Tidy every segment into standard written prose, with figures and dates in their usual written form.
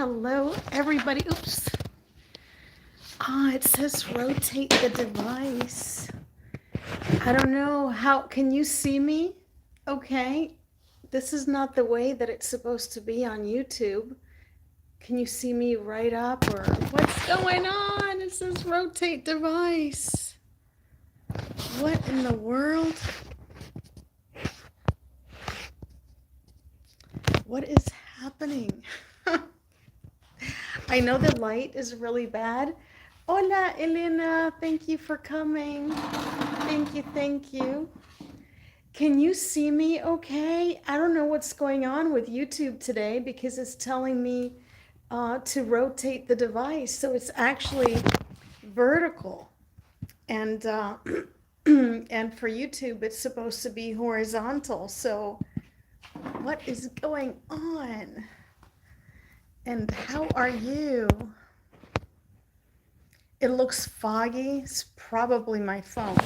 hello, everybody. Oops. It says rotate the device. I don't know how, can you see me? Okay. This is not the way that it's supposed to be on YouTube. Can you see me right up or what's going on? It says rotate device. What in the world? What is happening? I know the light is really bad. Hola, Elena. Thank you for coming. Thank you, thank you. Can you see me okay? I don't know what's going on with YouTube today because it's telling me to rotate the device. So it's actually vertical. And, and for YouTube, it's supposed to be horizontal. So what is going on? And how are you? It looks foggy. It's probably my phone.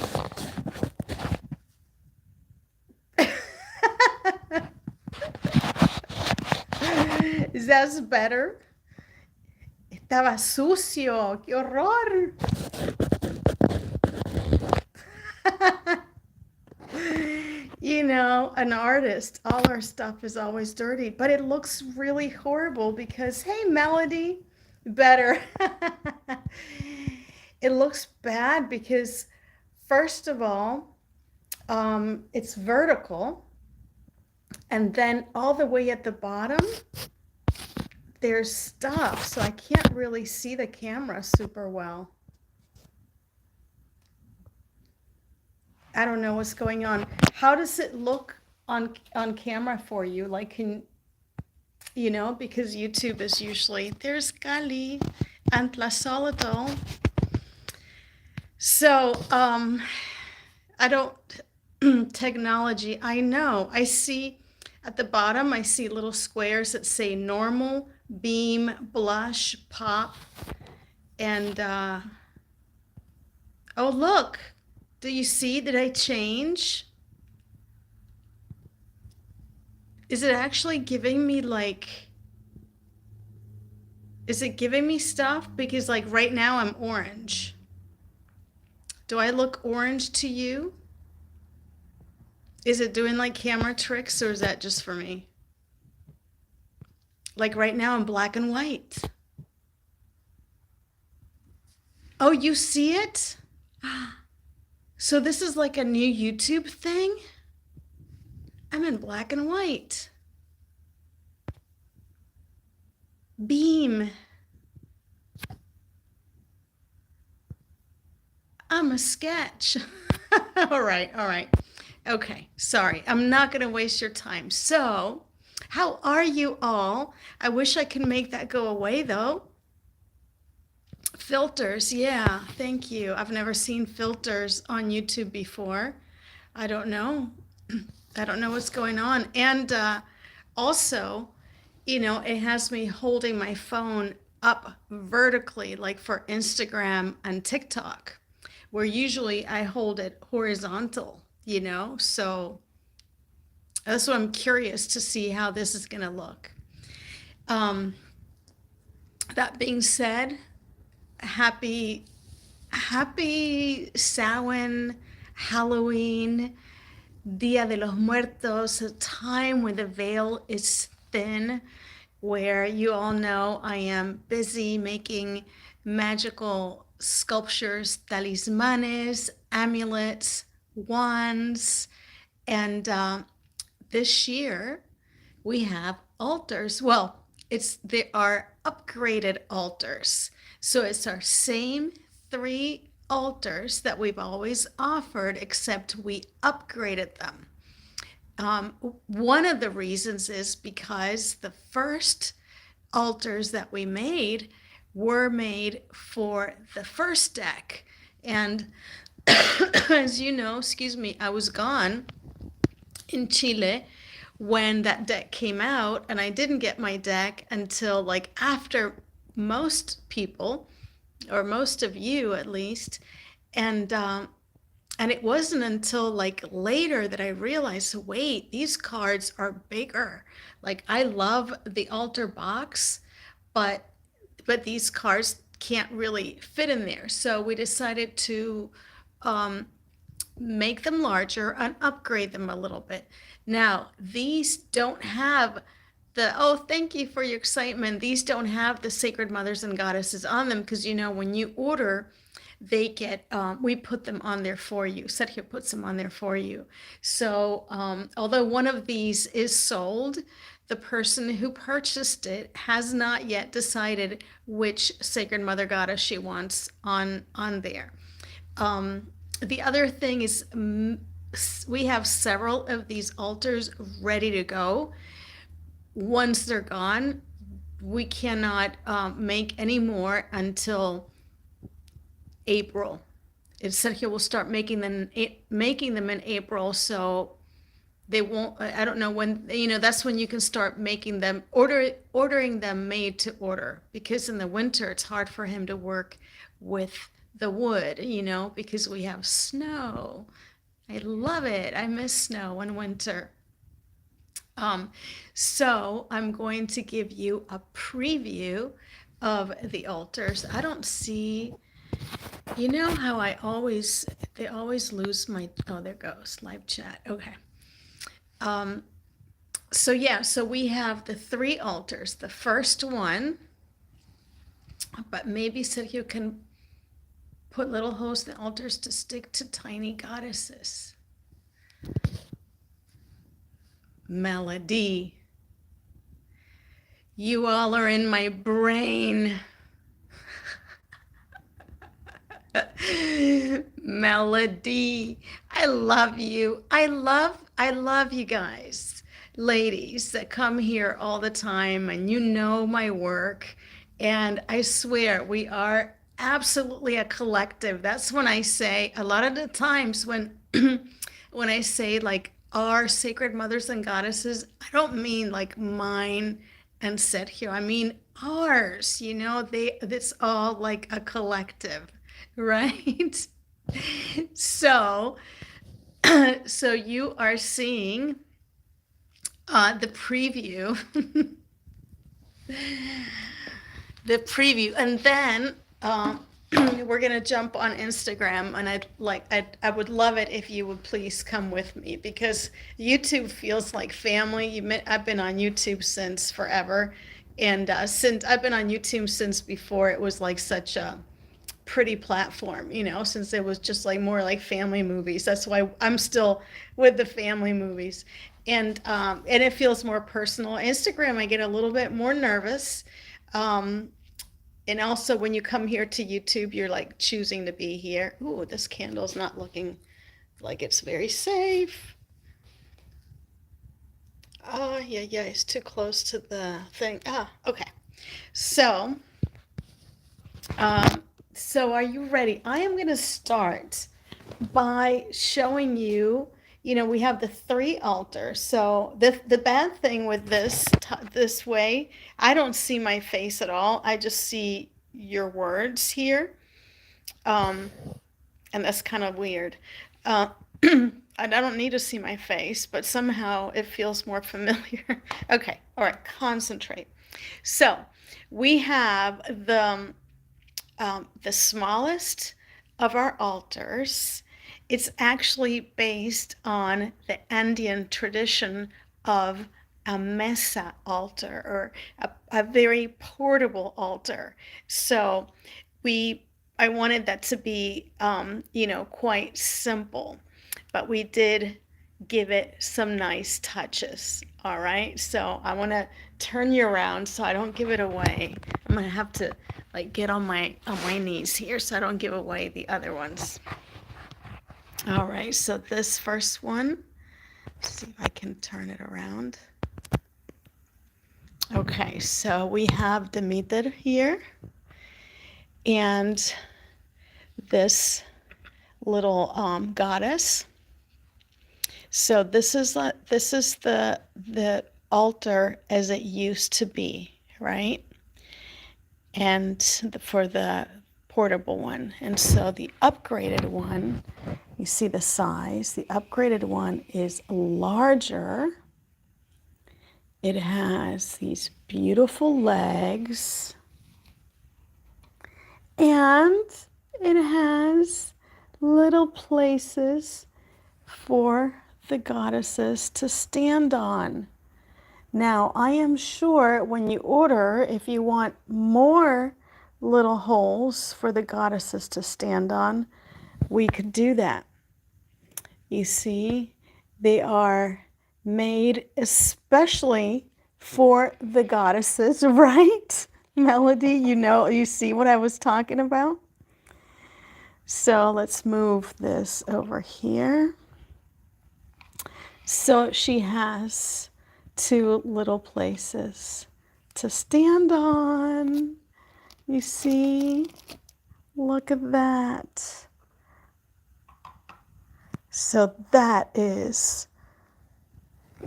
Is that better? Estaba sucio. ¡Qué horror! You know, an artist, all our stuff is always dirty, but it looks really horrible because, hey, Melody, better. It looks bad because, first of all, it's vertical, and then all the way at the bottom, there's stuff, so I can't really see the camera super well. I don't know what's going on. How does it look on camera for you? Like, you know, because YouTube is usually, there's Kali and Tlazolotl. So, I don't, technology, I know. I see at the bottom, I see little squares that say normal, beam, blush, pop, and, oh, look. Do you see? Did I change? Is it actually giving me like, is it giving me stuff? Because like right now I'm orange. Do I look orange to you? Is it doing like camera tricks or is that just for me? Like right now I'm black and white. Oh, you see it? So this is like a new YouTube thing? I'm in black and white. Beam. I'm a sketch. All right. Okay, sorry. I'm not going to waste your time. So, how are you all? I wish I could make that go away though. Filters, yeah, thank you. I've never seen filters on YouTube before. I don't know. I don't know what's going on. And also, you know, it has me holding my phone up vertically, like for Instagram and TikTok, where usually I hold it horizontal, you know? So that's what I'm curious to see how this is going to look. That being said, happy Samhain, Halloween, Dia de los Muertos, a time when the veil is thin, where you all know I am busy making magical sculptures, talismanes, amulets, wands, and this year we have altars. Well, they are upgraded altars. So it's our same 3 altars that we've always offered, except we upgraded them. One of the reasons is because the first altars that we made were made for the first deck. And as you know, excuse me, I was gone in Chile when that deck came out, and I didn't get my deck until like after most people, or most of you at least, and it wasn't until like later that I realized, wait, these cards are bigger. Like I love the altar box, but these cars can't really fit in there. So we decided to um, make them larger and upgrade them a little bit. Now, these don't have oh, thank you for your excitement. These don't have the sacred mothers and goddesses on them because, when you order, they get, we put them on there for you. Sergio puts them on there for you. So, although one of these is sold, the person who purchased it has not yet decided which sacred mother goddess she wants on there. The other thing is, we have several of these altars ready to go. Once they're gone, we cannot make any more until April. Sergio will start making them in April, so they won't. I don't know when. That's when you can start making them, ordering them made to order, because in the winter it's hard for him to work with the wood, because we have snow. I love it. I miss snow in winter. So I'm going to give you a preview of the altars. I don't see, how they always lose my, oh, there goes live chat. Okay. So we have the 3 altars. The first one, but maybe Sergio can put little holes in the altars to stick to tiny goddesses. Melody. You all are in my brain. Melody. I love you. I love you guys, ladies that come here all the time, and my work. And I swear we are absolutely a collective. That's when I say, a lot of the times when when I say like our sacred mothers and goddesses, I don't mean like mine and Sergio. I mean ours. It's all like a collective, right? So you are seeing the preview, and then we're gonna jump on Instagram, and I would love it if you would please come with me, because YouTube feels like family. I've been on YouTube since forever, and since I've been on YouTube since before it was like such a pretty platform, since it was just like more like family movies. That's why I'm still with the family movies, and it feels more personal. Instagram, I get a little bit more nervous. And also when you come here to YouTube, you're like choosing to be here. Ooh, this candle's not looking like it's very safe. Oh, yeah, it's too close to the thing. Okay. So are you ready? I am going to start by showing you, we have the 3 altars. So the bad thing with this way, I don't see my face at all. I just see your words here. And that's kind of weird. I don't need to see my face, but somehow it feels more familiar. Okay. All right. Concentrate. So we have the smallest of our altars. It's actually based on the Andean tradition of a mesa altar, or a very portable altar. So I wanted that to be, quite simple, but we did give it some nice touches. All right. So I want to turn you around so I don't give it away. I'm going to have to like get on my knees here so I don't give away the other ones. All right, so this first one, see if I can turn it around. Okay, so we have Demeter here, and this little goddess. So this is the altar as it used to be, right? And for the portable one. And so the upgraded one, you see the size, the upgraded one is larger, It has these beautiful legs, and it has little places for the goddesses to stand on. Now, I am sure when you order, if you want more little holes for the goddesses to stand on, we could do that. You see, they are made especially for the goddesses, right? Melody, you see what I was talking about? So let's move this over here. So she has two little places to stand on. You see? Look at that. So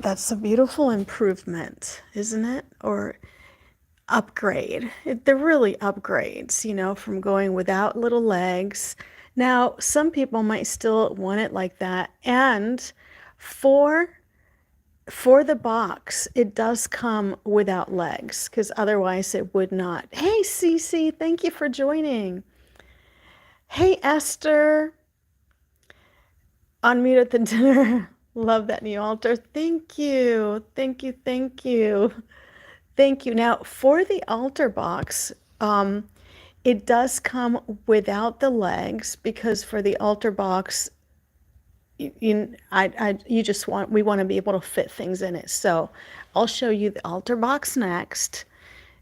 that's a beautiful improvement, isn't it? Or upgrade. They're really upgrades, from going without little legs. Now, some people might still want it like that. And for the box, it does come without legs because otherwise it would not. Hey, Cece, thank you for joining. Hey, Esther. Unmute at the dinner. Love that new altar. Thank you. Thank you. Thank you. Thank you. Now, for the altar box, it does come without the legs because for the altar box, we want to be able to fit things in it. So I'll show you the altar box next.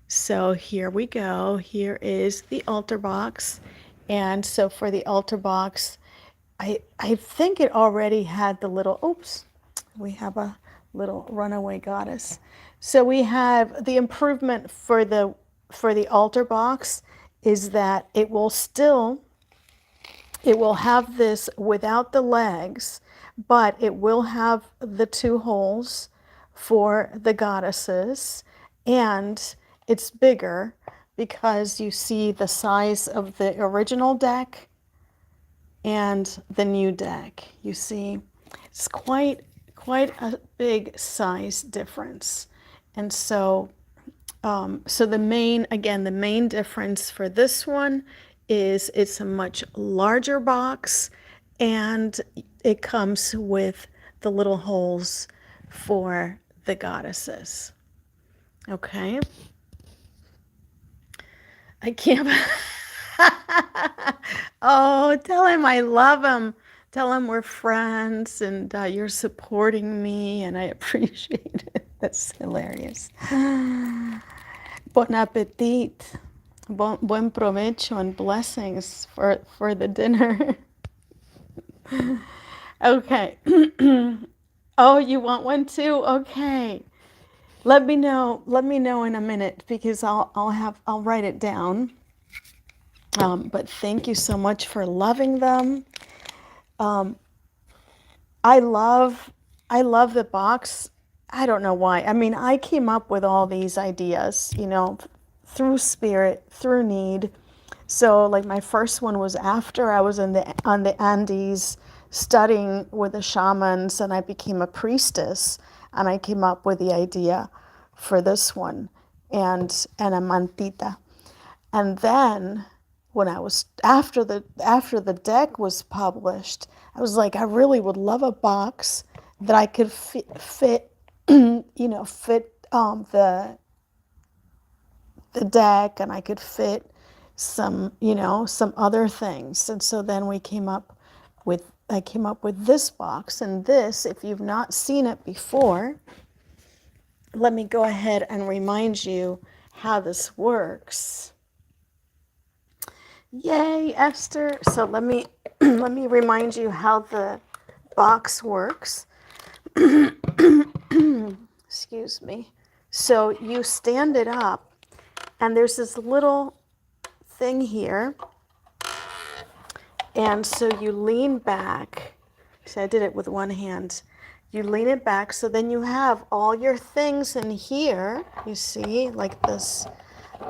So here we go. Here is the altar box. And so for the altar box, I think it already had the little, oops, we have a little runaway goddess. So we have the improvement for the altar box is that it will have this without the legs, but it will have the two holes for the goddesses, and it's bigger because you see the size of the original deck and the new deck. You see, it's quite a big size difference. And so the main difference for this one is it's a much larger box and it comes with the little holes for the goddesses. Okay. I can't. Oh, tell him I love him. Tell him we're friends and you're supporting me and I appreciate it. That's hilarious. Bon appetit. Buen provecho and blessings for the dinner. Okay. Oh, you want one too? Okay. Let me know in a minute because I'll write it down. But thank you so much for loving them. I love the box. I don't know why. I mean, I came up with all these ideas, through spirit, through need. So like my first one was after I was on the Andes studying with the shamans and I became a priestess and I came up with the idea for this one and a mantita. And then when I was after the deck was published, I was like, I really would love a box that I could fit the deck and I could fit some other things. And so then I came up with this box, and this, if you've not seen it before, let me go ahead and remind you how this works. Yay, Esther. So let me remind you how the box works. Excuse me. So you stand it up and there's this little thing here. And so you lean back. See, I did it with one hand. You lean it back so then you have all your things in here. You see, like this,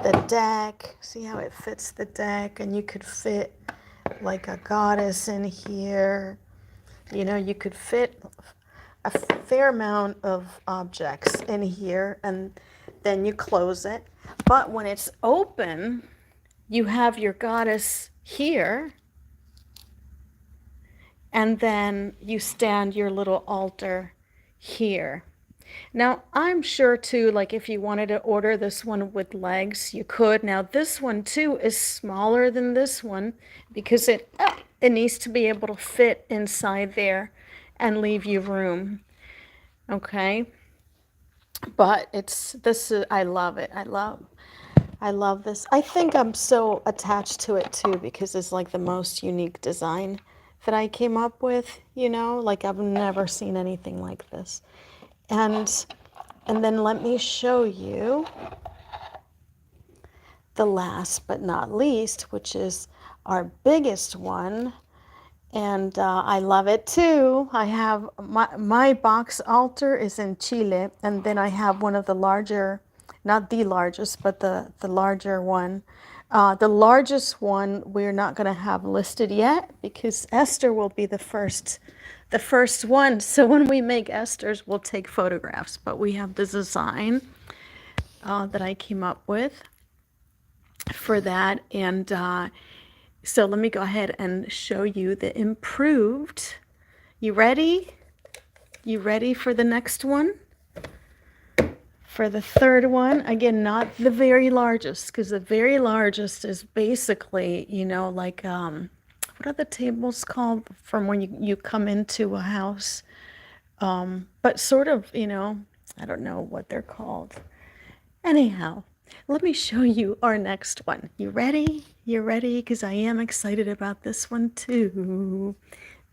the deck. See how it fits the deck? And you could fit like a goddess in here. You could fit a fair amount of objects in here, and then you close it. But when it's open, you have your goddess here, and then you stand your little altar here. Now, I'm sure too, like if you wanted to order this one with legs, you could. Now, this one too is smaller than this one because it needs to be able to fit inside there and leave you room. Okay? But I love it. I love this. I think I'm so attached to it too because it's like the most unique design that I came up with, like I've never seen anything like this. And then let me show you the last but not least, which is our biggest one. And I love it too. I have my box altar is in Chile, and then I have one of the larger, not the largest, but the larger one. The largest one we're not going to have listed yet because Esther will be the first one. So when we make Esther's, we'll take photographs. But we have the design that I came up with for that, and so let me go ahead and show you the improved. You ready? You ready for the next one? For the third one, again, not the very largest, because the very largest is basically, like, what are the tables called from when you come into a house? But sort of, I don't know what they're called. Anyhow, let me show you our next one. You ready? You ready? Because I am excited about this one too.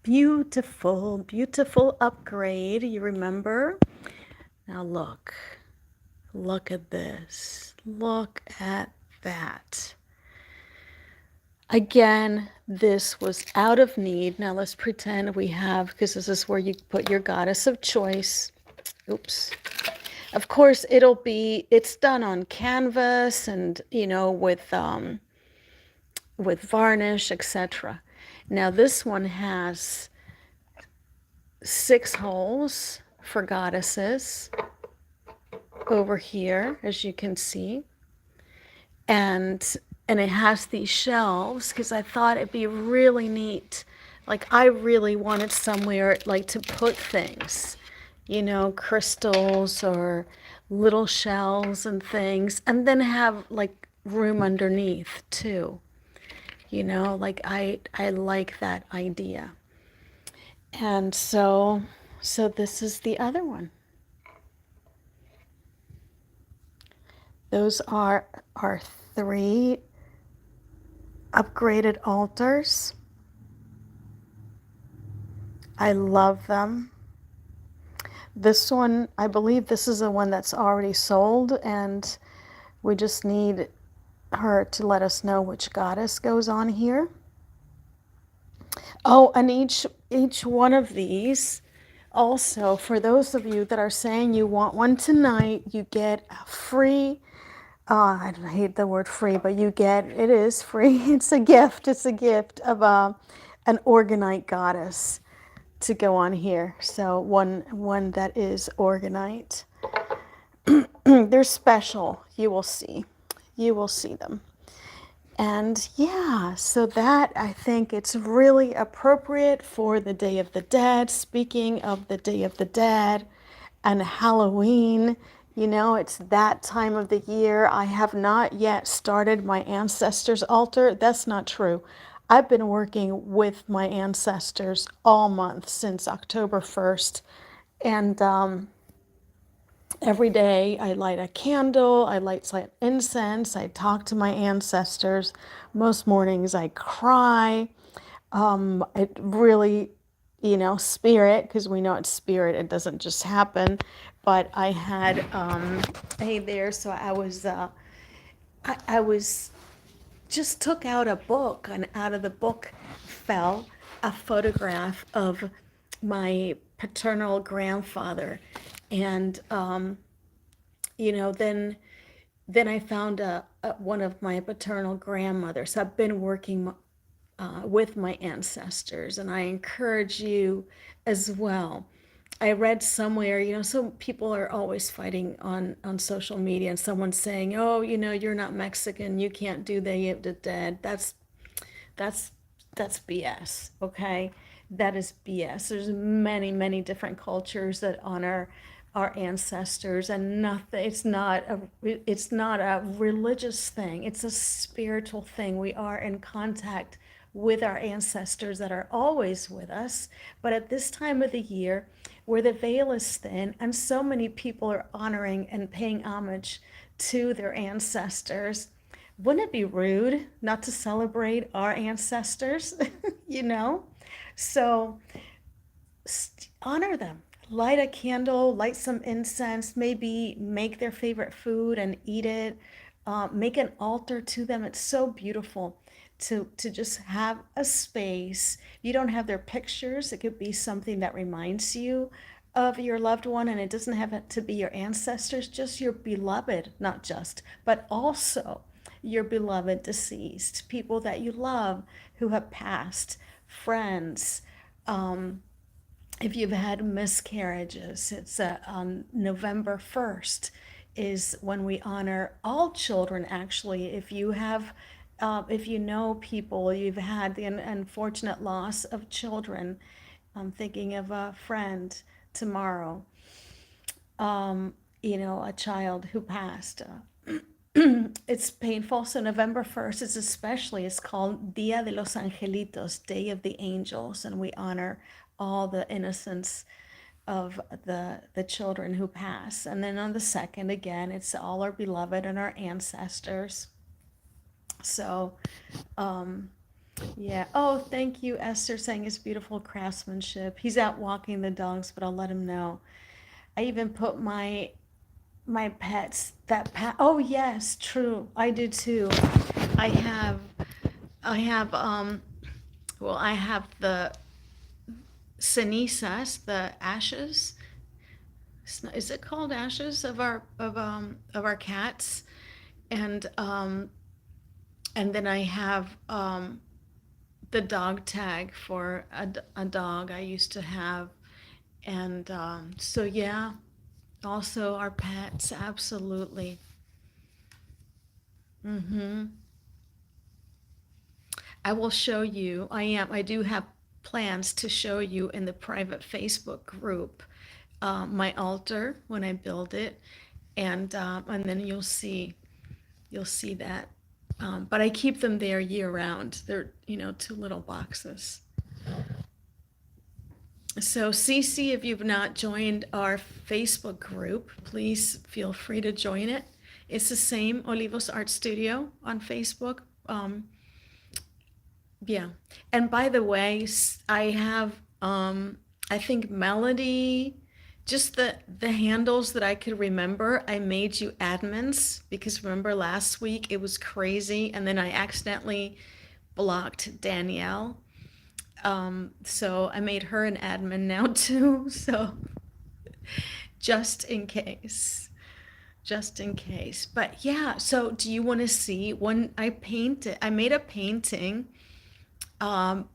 Beautiful, beautiful upgrade. You remember? Now look at this. Look at that. Again, this was out of need. Now let's pretend we have, because this is where you put your goddess of choice. Oops. Of course, it's done on canvas and, with varnish, etc. Now this one has 6 holes for goddesses over here, as you can see. And it has these shelves because I thought it'd be really neat. Like I really wanted somewhere like to put things, crystals or little shells and things, and then have like room underneath too. Like I like that idea. And so this is the other one. Those are our 3 upgraded altars. I love them. This one, I believe this is the one that's already sold, and we just need her to let us know which goddess goes on here. Oh, and each one of these, also, for those of you that are saying you want one tonight, you get a free, I hate the word free, but it is free. It's a gift. It's a gift of an Orgonite goddess to go on here. So one that is Orgonite. They're special. You will see them. And yeah, so that, I think it's really appropriate for the Day of the Dead. Speaking of the Day of the Dead and Halloween, it's that time of the year. I have not yet started my ancestors' altar. That's not true. I've been working with my ancestors all month since October 1st. And every day I light a candle, I light incense, I talk to my ancestors. Most mornings I cry. It really, spirit, because we know it's spirit, it doesn't just happen. But I had, hey there, so I was just took out a book, and out of the book fell a photograph of my paternal grandfather. And then I found one of my paternal grandmothers. I've been working with my ancestors, and I encourage you as well. I read somewhere, some people are always fighting on social media, and someone's saying, "Oh, you're not Mexican, you can't do Day of the Dead." That's that's BS, okay? That is BS. There's many, many different cultures that honor our ancestors, and nothing, it's not a religious thing. It's a spiritual thing. We are in contact with our ancestors that are always with us, but at this time of the year where the veil is thin and so many people are honoring and paying homage to their ancestors, wouldn't it be rude not to celebrate our ancestors? you know? So honor them. Light a candle, light some incense, maybe make their favorite food and eat it. Make an altar to them. It's so beautiful to just have a space. You don't have their pictures. It could be something that reminds you of your loved one, and it doesn't have to be your ancestors, just your beloved, not just, but also your beloved deceased, people that you love who have passed, friends. Um, if you've had miscarriages, it's on November 1st is when we honor all children, actually. If you know people, you've had the unfortunate loss of children. I'm thinking of a friend tomorrow, a child who passed. It's painful. So November 1st is it's called Dia de los Angelitos, Day of the Angels, and we honor all the innocents of the children who pass. And then on the 2nd, again, it's all our beloved and our ancestors. So, yeah. Oh, thank you, Esther, saying it's beautiful craftsmanship. He's out walking the dogs, but I'll let him know. I even put my pets oh yes, true, I do too. I have I have well, I have the cenizas, the ashes. Is it called ashes of our cats? And um and then I have the dog tag for a dog I used to have. And so yeah, also our pets, absolutely. Mm-hmm. I will show you. I do have plans to show you in the private Facebook group my altar when I build it, and then you'll see that. But I keep them there year round. They're 2 little boxes. So Cece, if you've not joined our Facebook group, please feel free to join it. It's the same, Olivos Art Studio on Facebook. Yeah. And by the way, I have I think Melody, just the handles that I could remember, I made you admins because remember last week it was crazy and then I accidentally blocked Danielle. So I made her an admin now too. So just in case. Just in case. But yeah, so do you want to see when I made a painting um,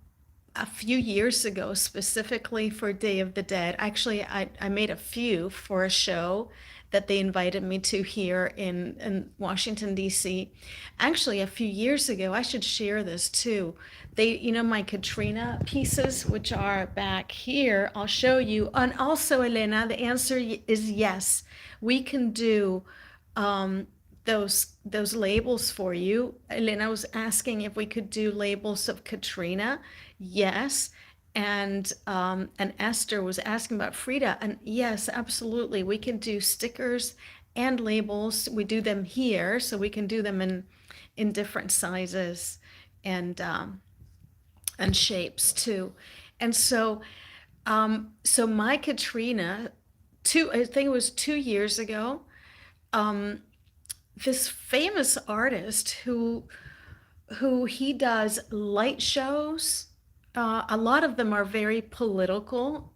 a few years ago specifically for Day of the Dead. Actually, I made a few for a show that they invited me to here in Washington, D.C. Actually, a few years ago, I should share this too. My Katrina pieces, which are back here, I'll show you. And also, Elena, the answer is yes. We can do those labels for you. Elena was asking if we could do labels of Katrina. Yes. And Esther was asking about Frida. And yes, absolutely. We can do stickers and labels. We do them here, so we can do them in different sizes and shapes too. And so my Katrina, I think it was 2 years ago, this famous artist who he does light shows. A lot of them are very political.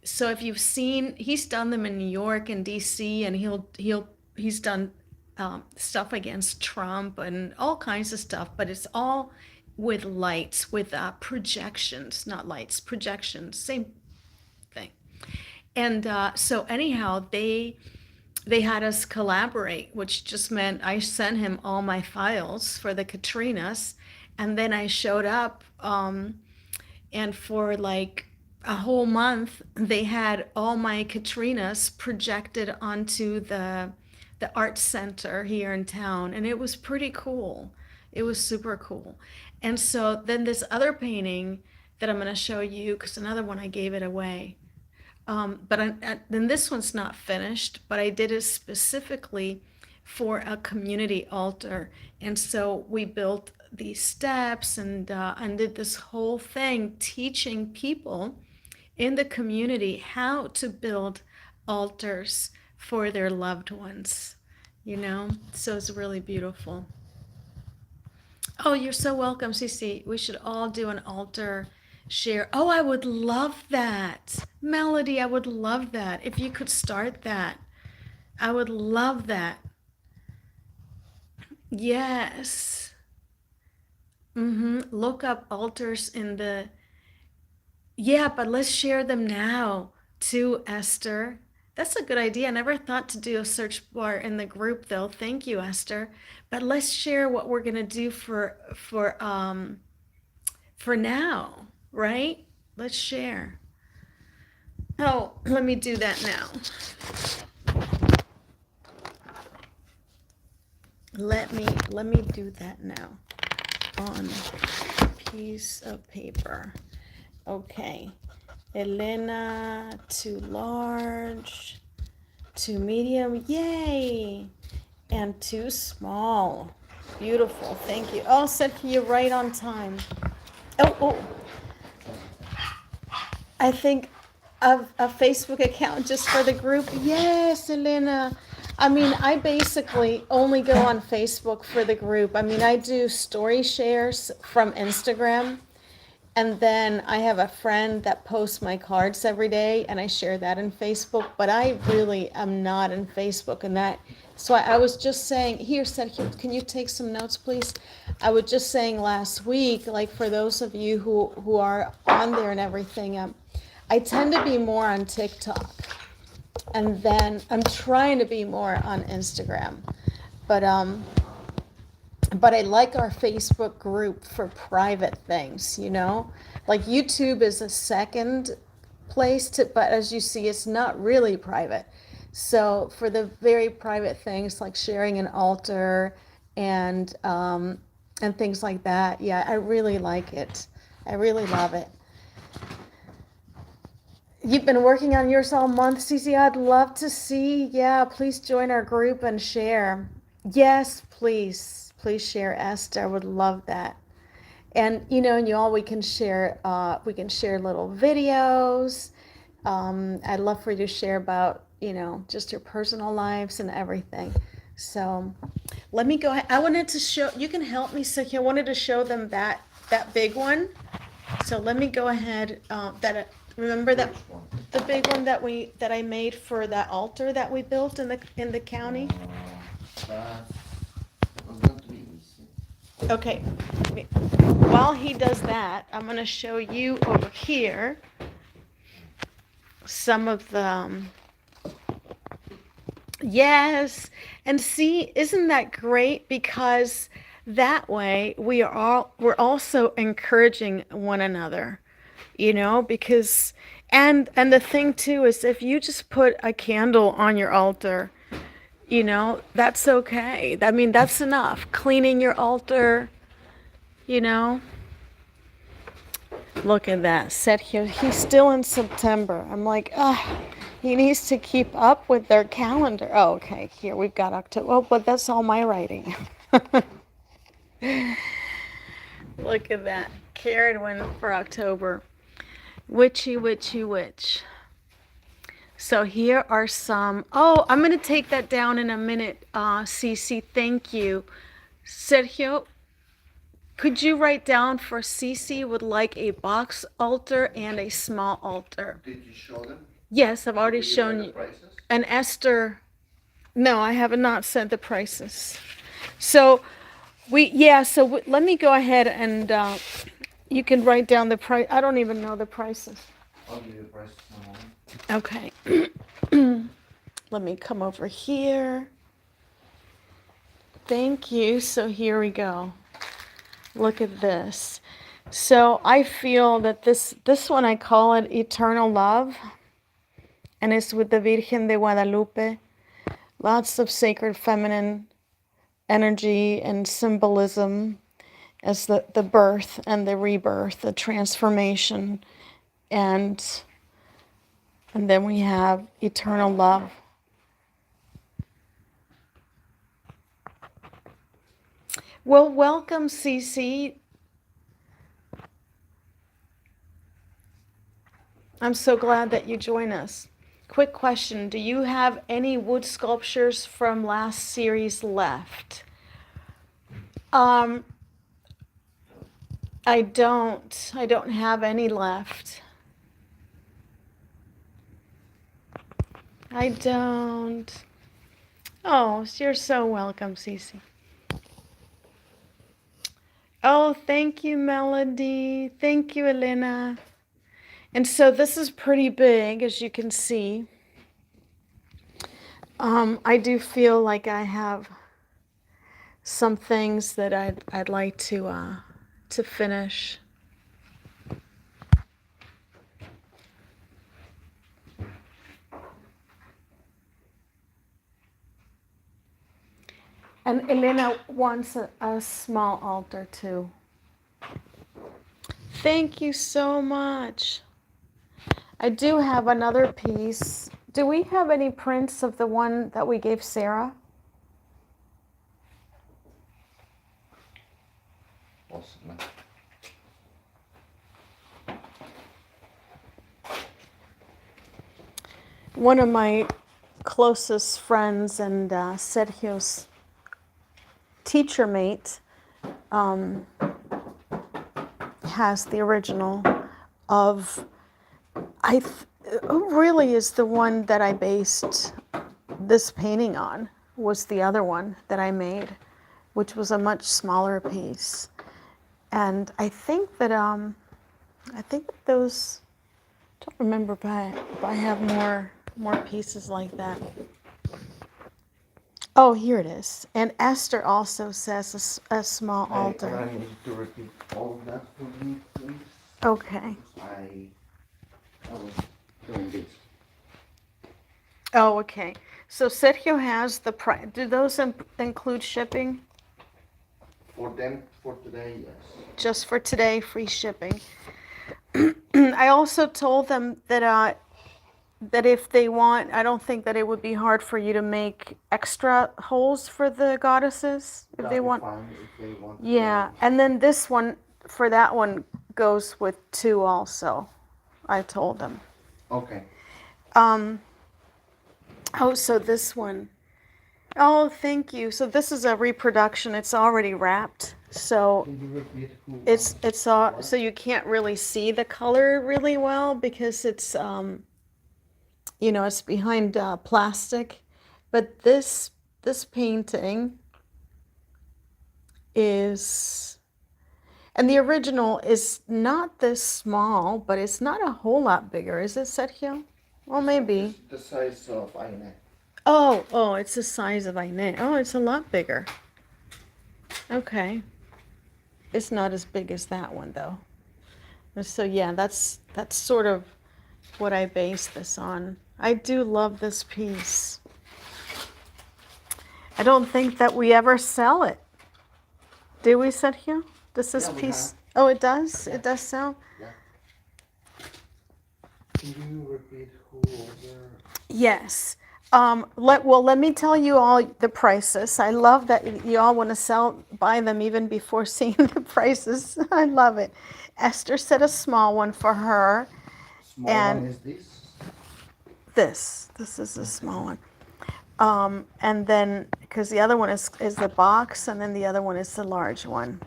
So if you've seen, he's done them in New York and DC, and he's done stuff against Trump and all kinds of stuff, but it's all with lights, with projections, not lights, projections, same thing. And so anyhow, they had us collaborate, which just meant I sent him all my files for the Katrinas, and then I showed up, and for like a whole month, they had all my Katrinas projected onto the art center here in town, and it was pretty cool. It was super cool. And so then this other painting that I'm going to show you, because another one I gave it away. Then this one's not finished, but I did it specifically for a community altar. And so we built these steps and did this whole thing teaching people in the community how to build altars for their loved ones, you know? So it's really beautiful. Oh, you're so welcome, Cece. We should all do an altar share. Oh, I would love that. Melody, I would love that. If you could start that, I would love that. Yes. Look up altars in the, yeah, but let's share them now too, Esther. That's a good idea. I never thought to do a search bar in the group though. Thank you, Esther. But let's share what we're gonna do for now, right? Let's share. Oh, let me do that now. Let me do that now on a piece of paper. Okay. Elena, too large, too medium, yay, and too small. Beautiful, thank you. Oh, Seth, you're right on time. Oh, I think of a Facebook account just for the group. Yes, Elena. I mean, I basically only go on Facebook for the group. I mean, I do story shares from Instagram. And then I have a friend that posts my cards every day, and I share that in Facebook. But I really am not in Facebook, and that. So I was just saying, here, Sergio, can you take some notes, please? I was just saying last week, like for those of you who are on there and everything, I tend to be more on TikTok, and then I'm trying to be more on Instagram, but I like our Facebook group for private things, you know? Like YouTube is a second place to, but as you see, it's not really private. So for the very private things like sharing an altar and things like that, yeah, I really like it. I really love it. You've been working on yours all month, Cece. I'd love to see. Yeah, please join our group and share. Yes, please. Please share, Esther. I would love that. And you know, and you all we can share little videos. I'd love for you to share about, you know, just your personal lives and everything. So let me go ahead. I wanted to show, you can help me, Cece. I wanted to show them that big one. So let me go ahead, remember that the big one that I made for that altar that we built in the county? Okay. While he does that, I'm going to show you over here some of the yes, and see, isn't that great? Because that way we're also encouraging one another, you know, because and the thing too is if you just put a candle on your altar, you know, that's okay. I mean, that's enough. Cleaning your altar, you know. Look at that. Sergio, he's still in September. I'm like, he needs to keep up with their calendar. Oh, okay, here we've got October. Oh, but that's all my writing. Look at that. Karen went for October. Witchy, witchy, witch. So here are some. Oh, I'm going to take that down in a minute, Cece. Thank you. Sergio, could you write down for Cece would like a box altar and a small altar? Did you show them? Yes, I've already shown you. And Esther, no, I have not sent the prices. So let me go ahead and you can write down the price. I don't even know the prices. I'll give you the prices in a moment. Okay. Let me come over here. Thank you. So here we go. Look at this. So I feel that this one, I call it Eternal Love, and it's with the Virgen de Guadalupe. Lots of sacred feminine energy and symbolism as the birth and the rebirth, the transformation, and then we have eternal love. Well, welcome, Cece. I'm so glad that you join us. Quick question. Do you have any wood sculptures from last series left? I don't. I don't have any left. I don't. Oh, you're so welcome, Cece. Oh, thank you, Melody. Thank you, Elena. And so this is pretty big, as you can see. I do feel like I have some things that I'd like to finish. And Elena wants a small altar too. Thank you so much. I do have another piece. Do we have any prints of the one that we gave Sarah? Possibly. One of my closest friends and Sergio's teacher mate has the original of, who really is the one that I based this painting on, was the other one that I made, which was a much smaller piece. And I think that those, I don't remember if I have more pieces like that. Oh, here it is. And Esther also says a small altar. I need to repeat all of that for me, please. Okay. I was doing this. Oh, okay. So Sergio has the price. Do those include shipping? For them, for today, yes. Just for today, free shipping. I also told them that that if they want, I don't think that it would be hard for you to make extra holes for the goddesses if they want. Fine if they want. Yeah, and then this one, for that one, goes with 2 also. I told them. Okay. Oh, so this one. Oh, thank you. So this is a reproduction. It's already wrapped. So Can you repeat who? it's all, so you can't really see the color really well because it's it's behind plastic. But this painting is, and the original is not this small, but it's not a whole lot bigger. Is it, Sergio? Well, maybe. The size of Aine. Oh, it's the size of Aine. Oh, it's a lot bigger. Okay. It's not as big as that one, though. So yeah, that's sort of what I base this on. I do love this piece. I don't think that we ever sell it. Do we, Sergio? Does this piece? Oh, it does? It does sell? Yeah. Can you repeat who ordered? Yes. Let me tell you all the prices. I love that you all want to buy them even before seeing the prices. I love it. Esther said a small one for her. Small And one is this? This is a small one. And then, because the other one is the box, and then the other one is the large one.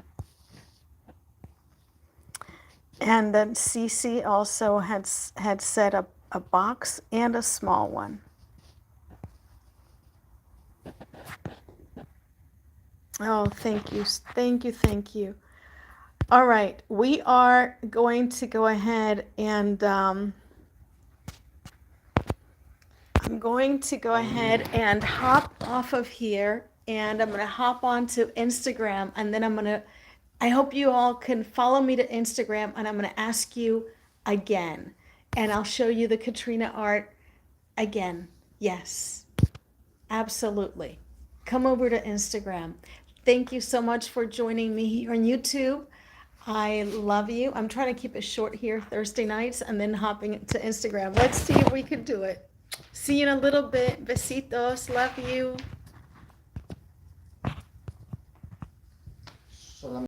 And then Cece also had said a box and a small one. Oh, thank you. Thank you. Thank you. All right. We are going to go ahead and I'm going to go ahead and hop off of here and I'm going to hop onto Instagram and then I hope you all can follow me to Instagram and I'm going to ask you again and I'll show you the Katrina art again. Yes, absolutely. Come over to Instagram. Thank you so much for joining me here on YouTube. I love you. I'm trying to keep it short here Thursday nights and then hopping to Instagram. Let's see if we can do it. See you in a little bit. Besitos. Love you.